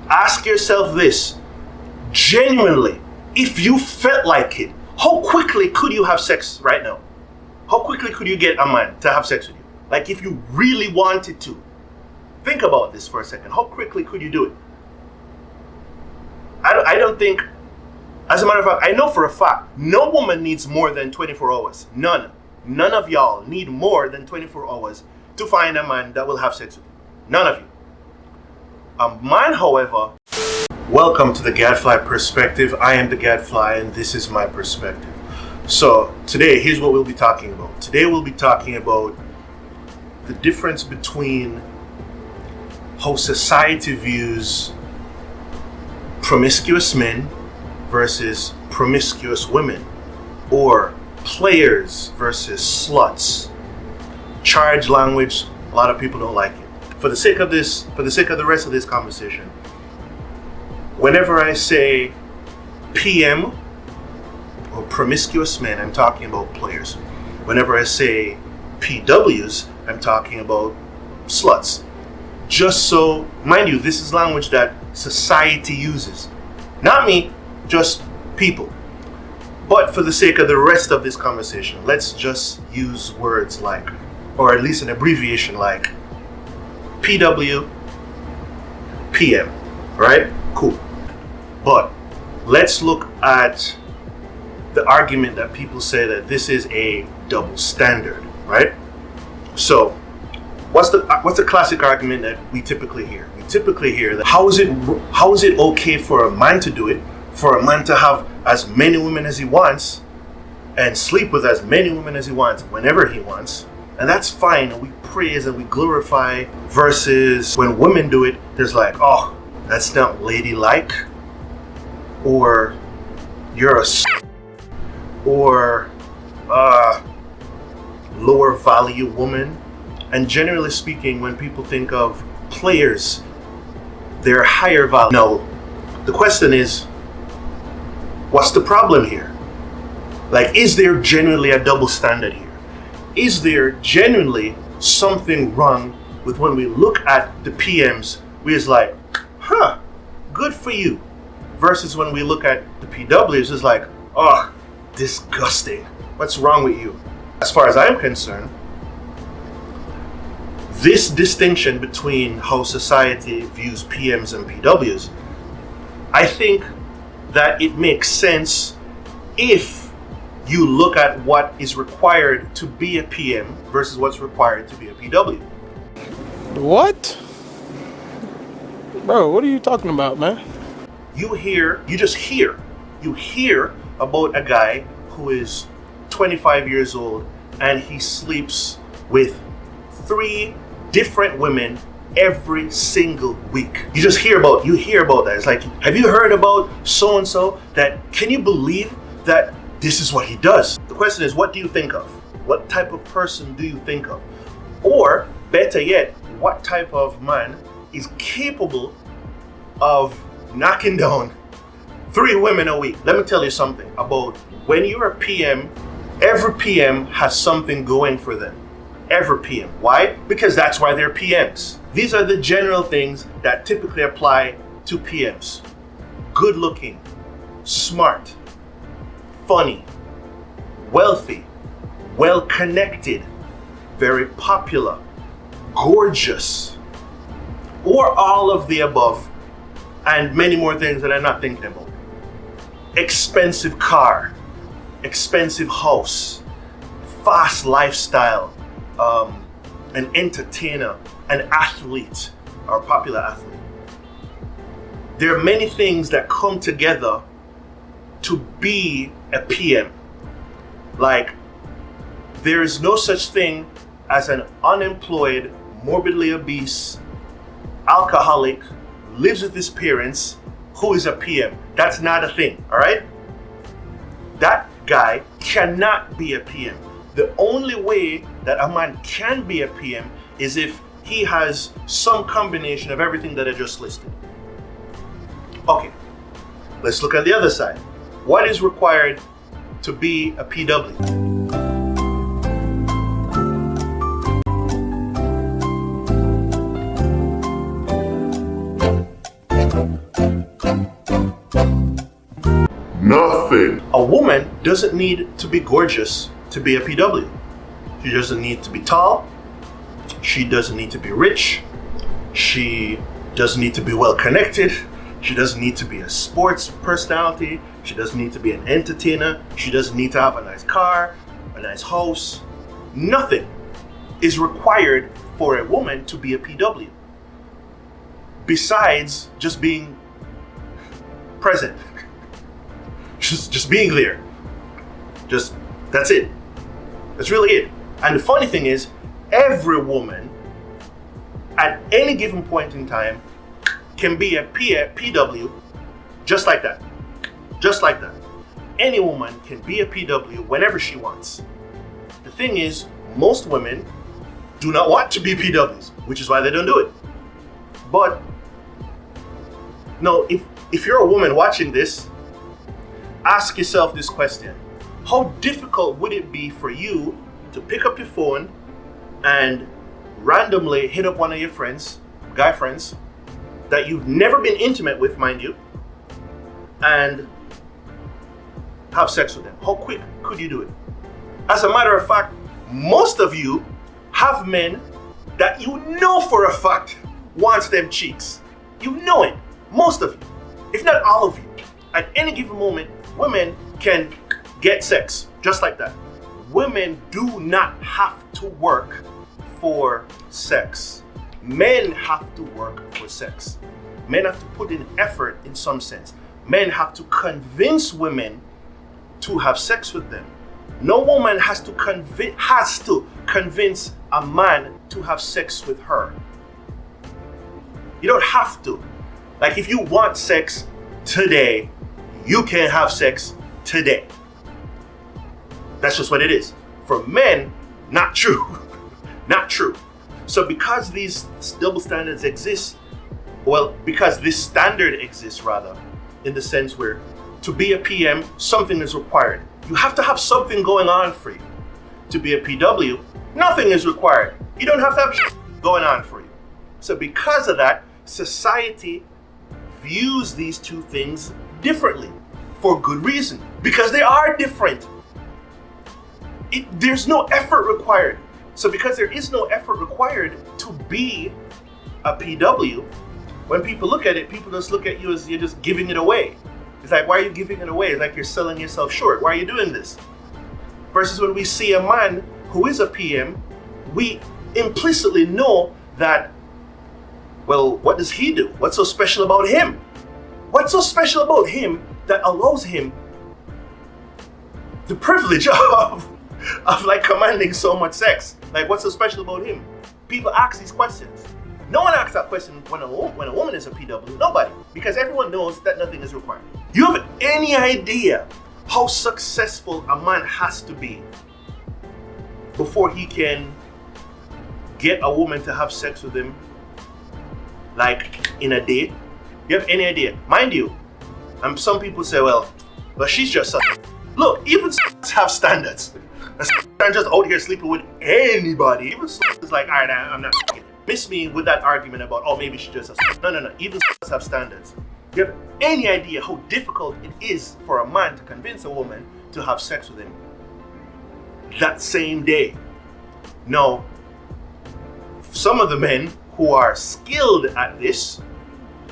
Ask yourself this, genuinely, if you felt like it, how quickly could you have sex right now? How quickly could you get a man to have sex with you? Like if you really wanted to. Think about this for a second. How quickly could you do it? I don't think, as a matter of fact, I know for a fact, no woman needs more than 24 hours. None. None of y'all need more than 24 hours to find a man that will have sex with you. None of you. A man, however, welcome to the Gadfly Perspective. I am the Gadfly and this is my perspective. So today, here's what we'll be talking about. Today we'll be talking about the difference between how society views promiscuous men versus promiscuous women, or players versus sluts. Charged language, a lot of people don't like it. For the sake of the rest of this conversation, whenever I say PM or promiscuous men, I'm talking about players. Whenever I say PWs, I'm talking about sluts. Just so, mind you, this is language that society uses. Not me, just people. But for the sake of the rest of this conversation, let's just use words like, or at least an abbreviation like PW, PM, right? Cool. But let's look at the argument that people say that this is a double standard, right? So, what's the classic argument that we typically hear? We typically hear that how is it okay for a man to do it, for a man to have as many women as he wants and sleep with as many women as he wants whenever he wants, and that's fine, and we praise and we glorify, versus when women do it, there's like, oh, that's not ladylike, or you're a or lower value woman. And generally speaking, when people think of players, they're higher value. Now, the question is, what's the problem here? Like, is there genuinely a double standard here? Is there genuinely something wrong with when we look at the PMs, we're just like, huh, good for you. Versus when we look at the PWs, it's like, oh, disgusting. What's wrong with you? As far as I'm concerned, this distinction between how society views PMs and PWs, I think that it makes sense if you look at what is required to be a PM versus what's required to be a PW. What? Bro, what are you talking about, man? You hear about a guy who is 25 years old and he sleeps with 3 different women every single week. You hear about that. It's like, have you heard about so and so? That, can you believe that this is what he does? The question is, what do you think of? What type of person do you think of? Or better yet, what type of man is capable of knocking down 3 women a week? Let me tell you something about when you're a PM. Every PM has something going for them. Every PM. Why? Because that's why they're PMs. These are the general things that typically apply to PMs. Good looking, smart, funny, wealthy, well connected, very popular, gorgeous, or all of the above, and many more things that I'm not thinking about. Expensive car, expensive house, fast lifestyle, an entertainer, an athlete, or a popular athlete. There are many things that come together to be a PM. Like, there is no such thing as an unemployed, morbidly obese, alcoholic, lives with his parents, who is a PM. That's not a thing, all right? That guy cannot be a PM. The only way that a man can be a PM is if he has some combination of everything that I just listed. Okay, let's look at the other side. What is required to be a PW? Nothing. A woman doesn't need to be gorgeous to be a PW. She doesn't need to be tall. She doesn't need to be rich. She doesn't need to be well connected. She doesn't need to be a sports personality. She doesn't need to be an entertainer. She doesn't need to have a nice car, a nice house. Nothing is required for a woman to be a PW. Besides just being present. Just being there. That's it. That's really it. And the funny thing is, every woman at any given point in time can be a PW just like that. Just like that. Any woman can be a PW whenever she wants. The thing is, most women do not want to be PWs, which is why they don't do it. But no, if you're a woman watching this, ask yourself this question. How difficult would it be for you to pick up your phone and randomly hit up one of your friends, guy friends, that you've never been intimate with, mind you, and have sex with them? How quick could you do it? As a matter of fact, most of you have men that you know for a fact wants them cheeks. You know it. Most of you, if not all of you. At any given moment, women can get sex just like that. Women do not have to work for sex. Men have to work for sex. Men have to put in effort in some sense. Men have to convince women to have sex with them. No woman has to convince a man to have sex with her. You don't have to. Like, if you want sex today, you can have sex today. That's just what it is. For men, not true. Not true. So because these double standards exist, because this standard exists rather, in the sense where to be a PM, something is required. You have to have something going on for you. To be a PW, nothing is required. You don't have to have shit going on for you. So because of that, society views these two things differently for good reason. Because they are different. There's no effort required. So because there is no effort required to be a PW, when people look at it, people just look at you as you're just giving it away. It's like, why are you giving it away? It's like you're selling yourself short. Why are you doing this? Versus when we see a man who is a PM, we implicitly know that, well, what does he do? What's so special about him? What's so special about him that allows him the privilege of like commanding so much sex? Like, what's so special about him? People ask these questions. No one asks that question when a woman is a PW. Nobody. Because everyone knows that nothing is required. You have any idea how successful a man has to be before he can get a woman to have sex with him, like in a day? You have any idea? Mind you, some people say, well, she's just a... Look, even have standards. I'm just out here sleeping with anybody. Even is like, all right, I'm not... Miss me with that argument about, oh, maybe she just... No. Even have standards. You have any idea how difficult it is for a man to convince a woman to have sex with him that same day? No. Some of the men who are skilled at this,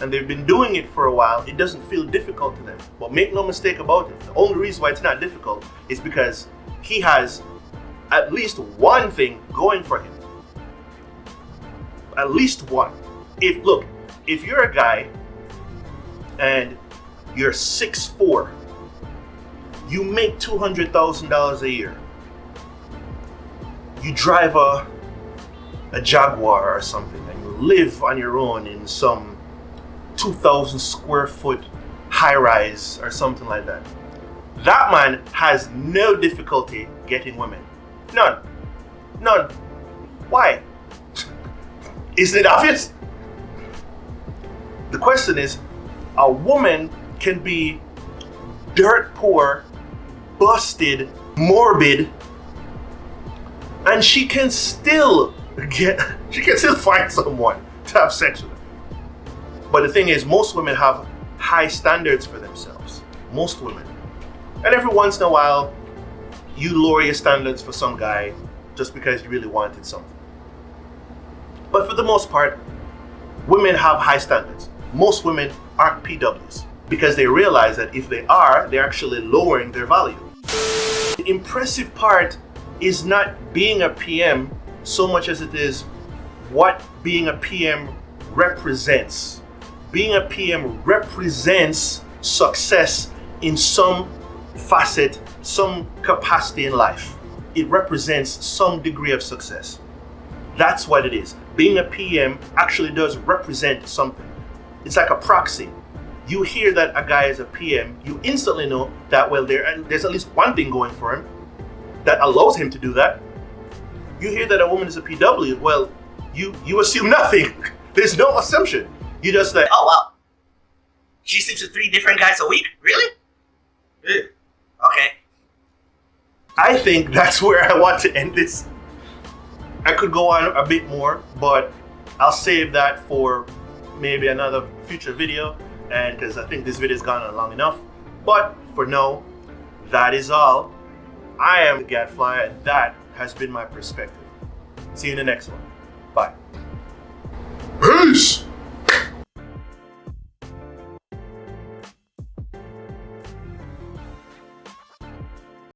and they've been doing it for a while, it doesn't feel difficult to them. But make no mistake about it, the only reason why it's not difficult is because he has at least one thing going for him. At least one. If you're a guy and you're 6'4", you make $200,000 a year. You drive a Jaguar or something, and you live on your own in some 2,000 square foot high rise or something like that. That man has no difficulty getting women. None. Why? Isn't it obvious? The question is, a woman can be dirt poor, busted, morbid, and she can still find someone to have sex with. But the thing is, most women have high standards for themselves. Most women. And every once in a while, you lower your standards for some guy just because you really wanted something. But for the most part, women have high standards. Most women aren't PWs because they realize that if they are, they're actually lowering their value. The impressive part is not being a PM so much as it is what being a PM represents. Being a PM represents success in some facet, some capacity in life. It represents some degree of success. That's what it is. Being a PM actually does represent something. It's like a proxy. You hear that a guy is a PM, you instantly know that, well, there's at least one thing going for him that allows him to do that. You hear that a woman is a PW, well, you assume nothing. There's no assumption. You just like, oh, well, she sleeps with 3 different guys a week? Really? Ew. Okay. I think that's where I want to end this. I could go on a bit more, but I'll save that for maybe another future video, and because I think this video has gone on long enough. But for now, that is all. I am the Gadfly, and that has been my perspective. See you in the next one. Bye. Peace!